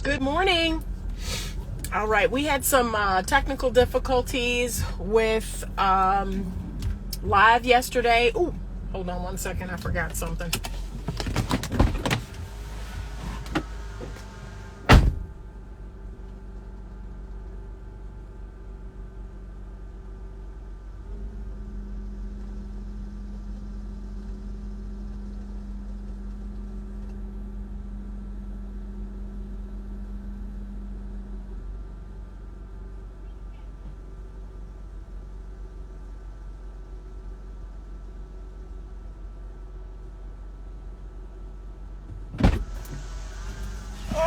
Good morning. All right, we had some technical difficulties with live yesterday. Ooh, hold on one second. I forgot something.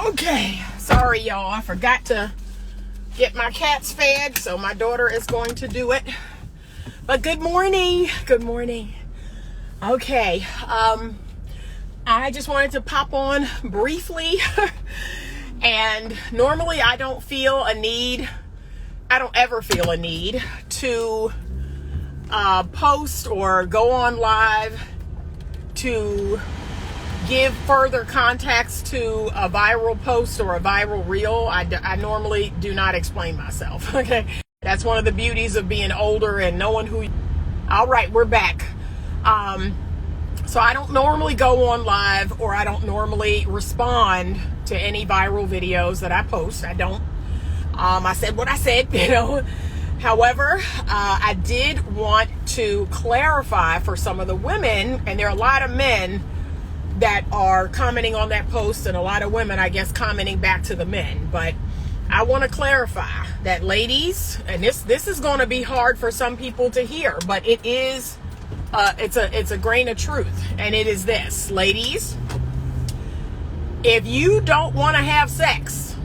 Okay, sorry y'all. I forgot to get my cats fed, so my daughter is going to do it. But good morning. Good morning. Okay, I just wanted to pop on briefly. And normally I don't ever feel a need to post or go on live to give further context to a viral post or a viral reel. I normally do not explain myself. Okay, that's one of the beauties of being older and knowing who. All right, we're back. So I don't normally go on live, or I don't normally respond to any viral videos that I post. I don't. I said what I said, However, I did want to clarify for some of the women, and there are a lot of men that are commenting on that post, and a lot of women, I guess, commenting back to the men. But I want to clarify that, ladies, and this is going to be hard for some people to hear, but it is, it's a grain of truth, and it is this, ladies. If you don't want to have sex,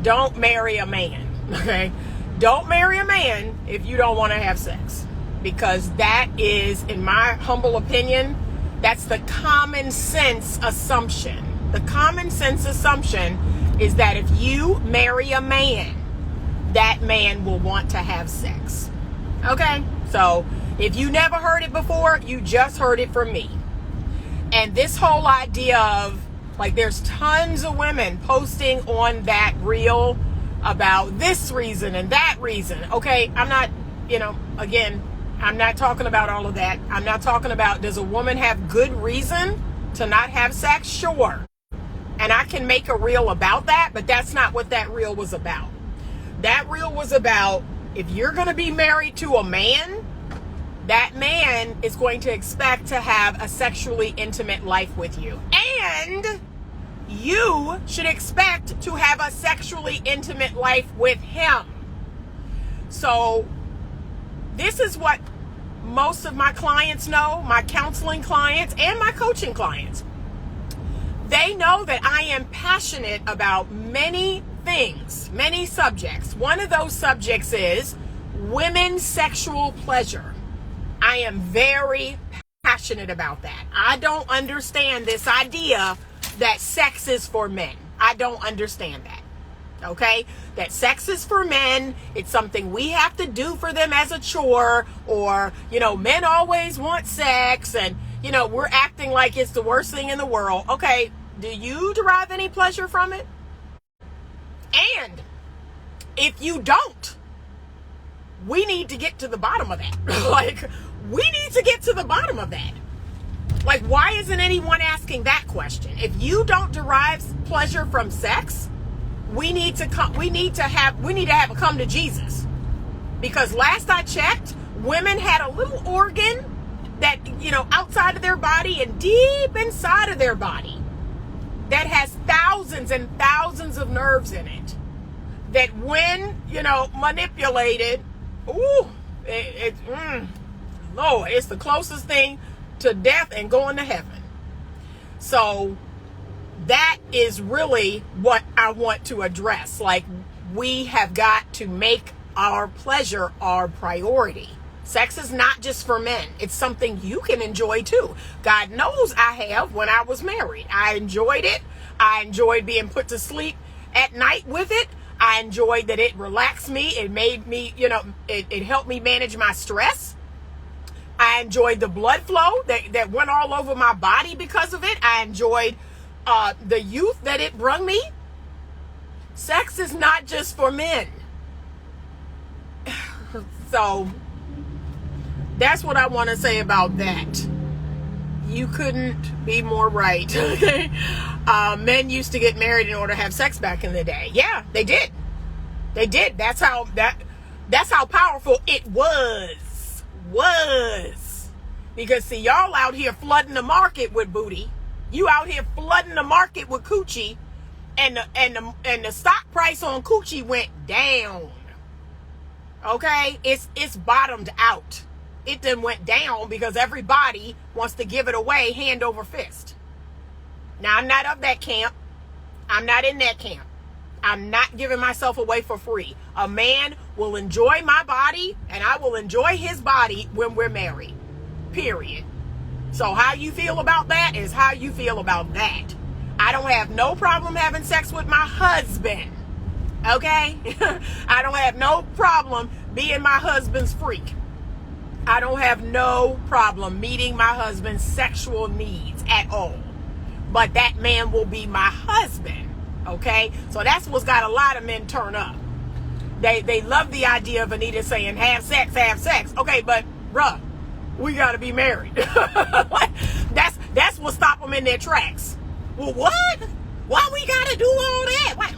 don't marry a man. Okay, don't marry a man if you don't want to have sex, because that is, in my humble opinion, that's the common sense assumption. The common sense assumption is that if you marry a man, that man will want to have sex. Okay? So if you never heard it before, you just heard it from me. And this whole idea of, like, there's tons of women posting on that reel about this reason and that reason. Okay? I'm not, again, I'm not talking about all of that. I'm not talking about, does a woman have good reason to not have sex? Sure. And I can make a reel about that, but that's not what that reel was about. That reel was about, if you're going to be married to a man, that man is going to expect to have a sexually intimate life with you. And you should expect to have a sexually intimate life with him. So this is what most of my clients know, my counseling clients and my coaching clients. They know that I am passionate about many things, many subjects. One of those subjects is women's sexual pleasure. I am very passionate about that. I don't understand this idea that sex is for men. I don't understand that. Okay, that sex is for men. It's something we have to do for them as a chore, or men always want sex, and we're acting like it's the worst thing in the world. Okay, do you derive any pleasure from it? And if you don't, we need to get to the bottom of that. We need to get to the bottom of that. Like, why isn't anyone asking that question? If you don't derive pleasure from sex, we need to have a come to Jesus. Because last I checked, women had a little organ that, outside of their body and deep inside of their body that has thousands and thousands of nerves in it, that when, manipulated, Lord, it's the closest thing to death and going to heaven. So that is really what I want to address. Like, we have got to make our pleasure our priority. Sex is not just for men. It's something you can enjoy too. God knows I have when I was married. I enjoyed it. I enjoyed being put to sleep at night with it. I enjoyed that it relaxed me. It made me, it helped me manage my stress. I enjoyed the blood flow that went all over my body because of it. I enjoyed the youth that it brought me. is not just for men. So that's what I want to say about that. You couldn't be more right. Okay. Men used to get married in order to have sex back in the day. Yeah, they did. They did. That's how powerful it was. Because see, y'all out here flooding the market with booty. You out here flooding the market with coochie, and the stock price on coochie went down. Okay? It's bottomed out. It then went down because everybody wants to give it away hand over fist. Now, I'm not of that camp. I'm not in that camp. I'm not giving myself away for free. A man will enjoy my body, and I will enjoy his body when we're married. Period. So how you feel about that is how you feel about that. I don't have no problem having sex with my husband. Okay? I don't have no problem being my husband's freak. I don't have no problem meeting my husband's sexual needs at all. But that man will be my husband. Okay? So that's what's got a lot of men turn up. They love the idea of Anita saying, have sex, have sex. Okay, but bruh, we got to be married. That's what stop them in their tracks. Well, what? Why we got to do all that? What?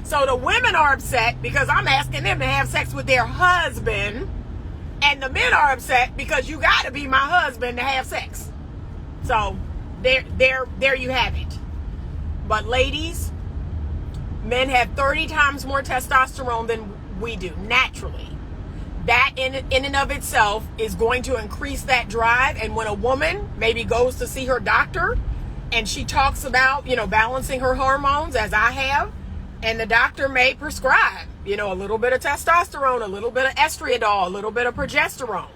So the women are upset because I'm asking them to have sex with their husband, and the men are upset because you got to be my husband to have sex. So there you have it. But ladies, men have 30 times more testosterone than we do naturally. That in and of itself is going to increase that drive. And when a woman maybe goes to see her doctor and she talks about, balancing her hormones, as I have, and the doctor may prescribe, a little bit of testosterone, a little bit of estriadol, a little bit of progesterone,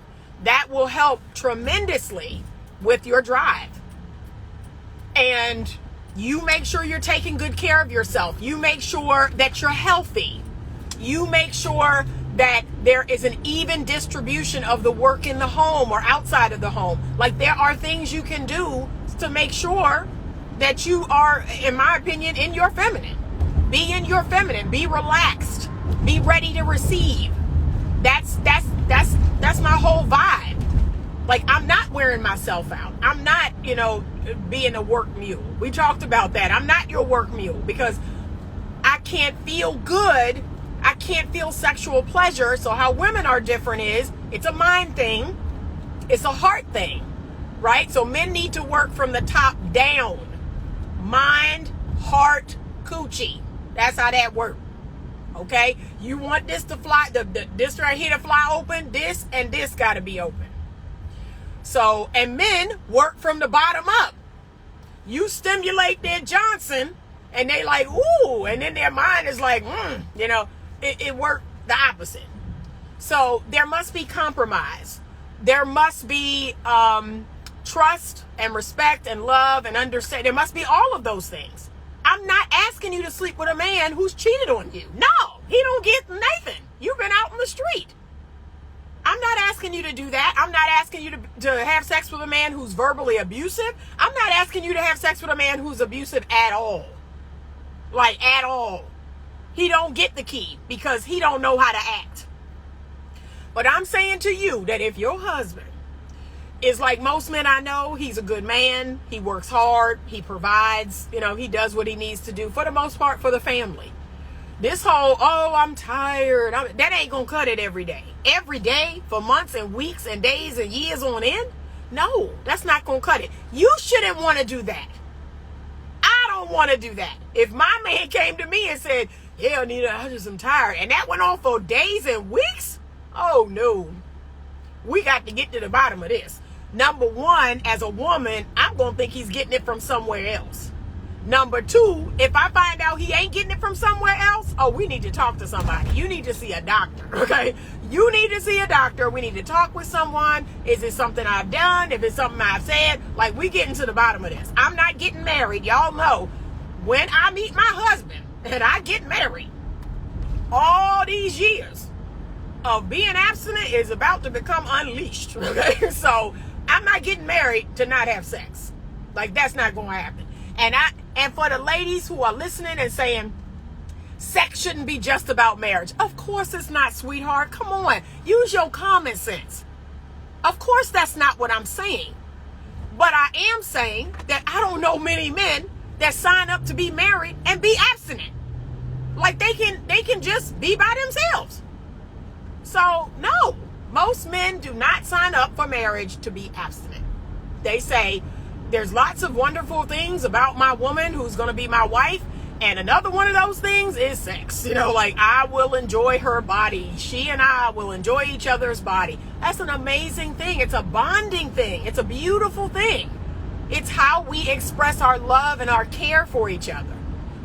that will help tremendously with your drive. And you make sure you're taking good care of yourself. You make sure that you're healthy. You make sure that there is an even distribution of the work in the home or outside of the home. Like, there are things you can do to make sure that you are, in my opinion, in your feminine. Be in your feminine. Be relaxed. Be ready to receive. That's my whole vibe. Like, I'm not wearing myself out. I'm not, being a work mule. We talked about that. I'm not your work mule because I can't feel good. I can't feel sexual pleasure. So how women are different is it's a mind thing. It's a heart thing, right? So men need to work from the top down. Mind, heart, coochie. That's how that works. Okay? You want this to fly, this right here to fly open, this and this got to be open. So, and men work from the bottom up. You stimulate their Johnson and they like, ooh, and then their mind is like, it worked the opposite. So there must be compromise. There must be trust and respect and love and understand. There must be all of those things. I'm not asking you to sleep with a man who's cheated on you. No, he don't get nothing. You've been out in the street. I'm not asking you to do that. I'm not asking you to have sex with a man who's verbally abusive. I'm not asking you to have sex with a man who's abusive at all. Like, at all. He don't get the key because he don't know how to act. But I'm saying to you that if your husband is like most men I know, he's a good man, he works hard, he provides, he does what he needs to do for the most part for the family. This whole, I'm tired, that ain't gonna cut it every day. Every day for months and weeks and days and years on end? No, that's not gonna cut it. You shouldn't want to do that. I don't want to do that. If my man came to me and said, yeah, Anita, I'm tired, and that went on for days and weeks, oh no. We got to get to the bottom of this. Number one, as a woman, I'm going to think he's getting it from somewhere else. Number two, if I find out he ain't getting it from somewhere else, we need to talk to somebody. You need to see a doctor, okay? You need to see a doctor. We need to talk with someone. Is it something I've done? If it's something I've said, we getting to the bottom of this. I'm not getting married. Y'all know when I meet my husband and I get married, all these years of being abstinent is about to become unleashed, okay? So I'm not getting married to not have sex. That's not going to happen. And for the ladies who are listening and saying, sex shouldn't be just about marriage. Of course it's not, sweetheart. Come on. Use your common sense. Of course that's not what I'm saying. But I am saying that I don't know many men that sign up to be married and be abstinent. Like they can just be by themselves. So no, most men do not sign up for marriage to be abstinent. They say there's lots of wonderful things about my woman who's going to be my wife. And another one of those things is sex. You know, like I will enjoy her body. She and I will enjoy each other's body. That's an amazing thing. It's a bonding thing. It's a beautiful thing. It's how we express our love and our care for each other.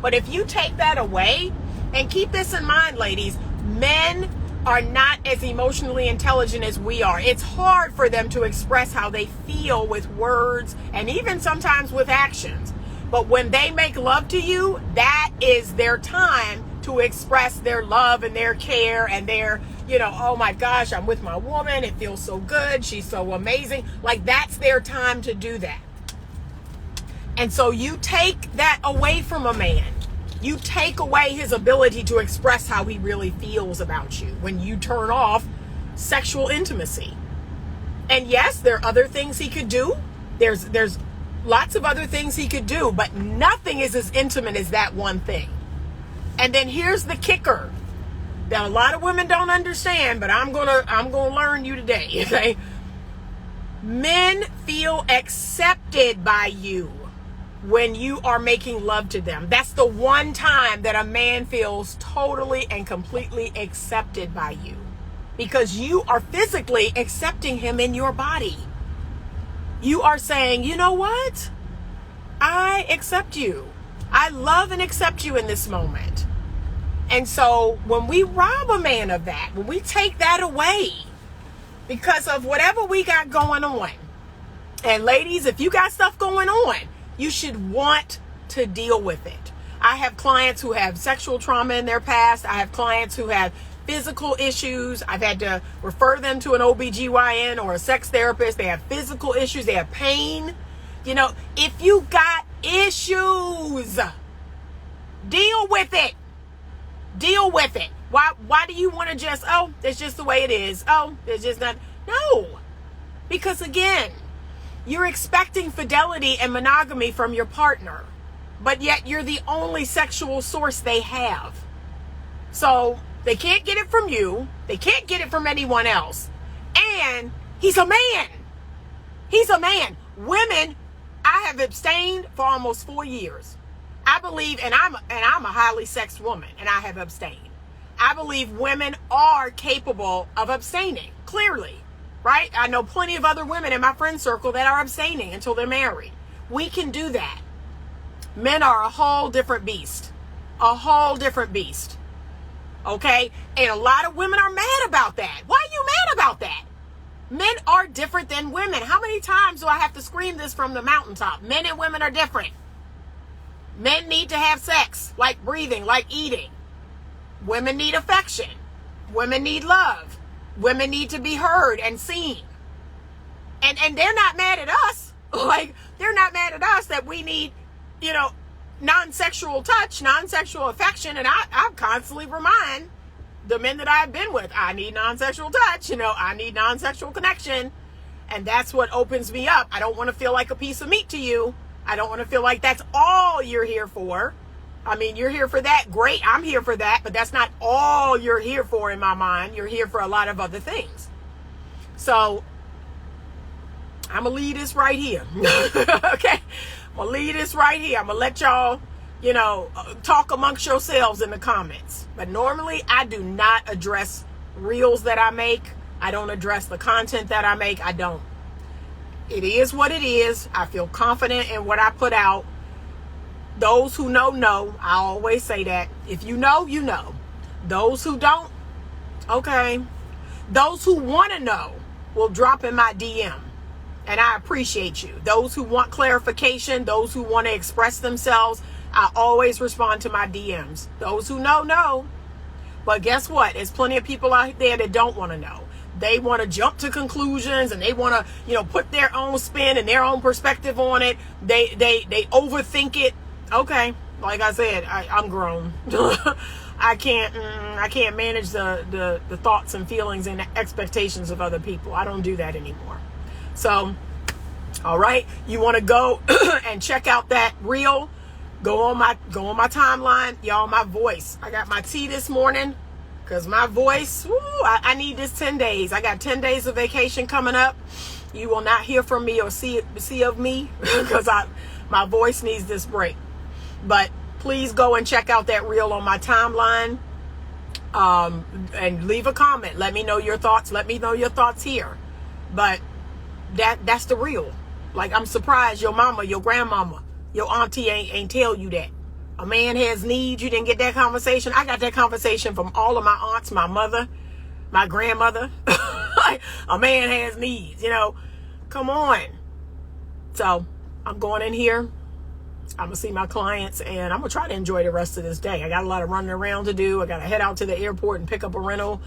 But if you take that away, and keep this in mind, ladies, men are not as emotionally intelligent as we are. It's hard for them to express how they feel with words and even sometimes with actions. But when they make love to you, that is their time to express their love and their care and their, oh my gosh, I'm with my woman. It feels so good. She's so amazing. Like that's their time to do that. And so you take that away from a man. You take away his ability to express how he really feels about you when you turn off sexual intimacy. And yes, there are other things he could do. There's lots of other things he could do, but nothing is as intimate as that one thing. And then here's the kicker that a lot of women don't understand, but I'm gonna learn you today, okay? Men feel accepted by you when you are making love to them. That's the one time that a man feels totally and completely accepted by you, because you are physically accepting him in your body. You are saying, you know what? I accept you. I love and accept you in this moment. And so when we rob a man of that, when we take that away because of whatever we got going on, and ladies, if you got stuff going on, you should want to deal with it. I have clients who have sexual trauma in their past. I have clients who have physical issues. I've had to refer them to an OBGYN or a sex therapist. They have physical issues. They have pain. If you got issues, deal with it. Deal with it. Why do you want to just, it's just the way it is. It's just not. No. Because again, you're expecting fidelity and monogamy from your partner, but yet you're the only sexual source they have. So they can't get it from you. They can't get it from anyone else. And he's a man. He's a man. Women, I have abstained for almost 4 years. I believe, and I'm a highly sexed woman, and I have abstained. I believe women are capable of abstaining, clearly, right? I know plenty of other women in my friend circle that are abstaining until they're married. We can do that. Men are a whole different beast. A whole different beast. Okay? And a lot of women are mad about that. Why are you mad about that? Men are different than women. How many times do I have to scream this from the mountaintop? Men and women are different. Men need to have sex, like breathing, like eating. Women need affection. Women need love. Women need to be heard and seen. And they're not mad at us. Like, they're not mad at us that we need, non-sexual touch, non-sexual affection. And I constantly remind the men that I've been with, I need non-sexual touch. I need non-sexual connection. And that's what opens me up. I don't want to feel like a piece of meat to you. I don't want to feel like that's all you're here for. I mean, you're here for that. Great. I'm here for that. But that's not all you're here for in my mind. You're here for a lot of other things. So I'm going to leave this right here. Okay. I'm going to leave this right here. I'm going to let y'all, talk amongst yourselves in the comments. But normally I do not address reels that I make. I don't address the content that I make. I don't. It is what it is. I feel confident in what I put out. Those who know. I always say that. If you know, you know. Those who don't, okay. Those who want to know will drop in my DM. And I appreciate you. Those who want clarification, those who want to express themselves, I always respond to my DMs. Those who know. But guess what? There's plenty of people out there that don't want to know. They want to jump to conclusions and they want to, put their own spin and their own perspective on it. They overthink it. Okay, like I said, I'm grown. I can't manage the thoughts and feelings and expectations of other people. I don't do that anymore. So, all right, you want to go and check out that reel? Go on my timeline, y'all. My voice. I got my tea this morning because my voice. Woo, I need this 10 days. I got 10 days of vacation coming up. You will not hear from me or see of me because my voice needs this break. But please go and check out that reel on my timeline, and leave a comment. Let me know your thoughts. Let me know your thoughts here. But that's the reel. Like, I'm surprised your mama, your grandmama, your auntie ain't tell you that. A man has needs. You didn't get that conversation. I got that conversation from all of my aunts, my mother, my grandmother. A man has needs, come on. So I'm going in here. I'm going to see my clients, and I'm going to try to enjoy the rest of this day. I got a lot of running around to do. I got to head out to the airport and pick up a rental.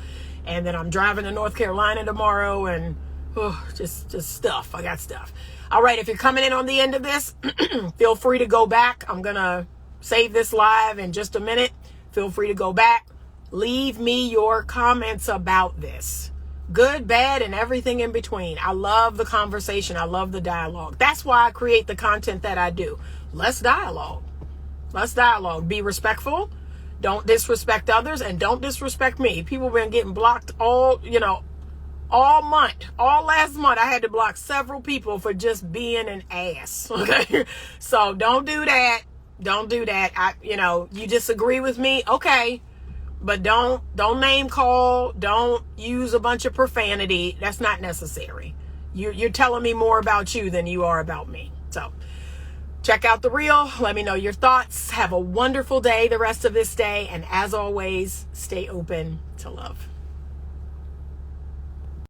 And then I'm driving to North Carolina tomorrow, and just stuff. I got stuff. All right. If you're coming in on the end of this, feel free to go back. I'm going to save this live in just a minute. Feel free to go back. Leave me your comments about this. Good, bad, and everything in between. I love the conversation. I love the dialogue. That's why I create the content that I do. Let's dialogue. Let's dialogue. Be respectful. Don't disrespect others, and don't disrespect me. People been getting blocked all month. All last month, I had to block several people for just being an ass. Okay? So don't do that. Don't do that. You disagree with me? Okay. But don't name call. Don't use a bunch of profanity. That's not necessary. You're telling me more about you than you are about me. So check out the reel. Let me know your thoughts. Have a wonderful day the rest of this day. And as always, stay open to love.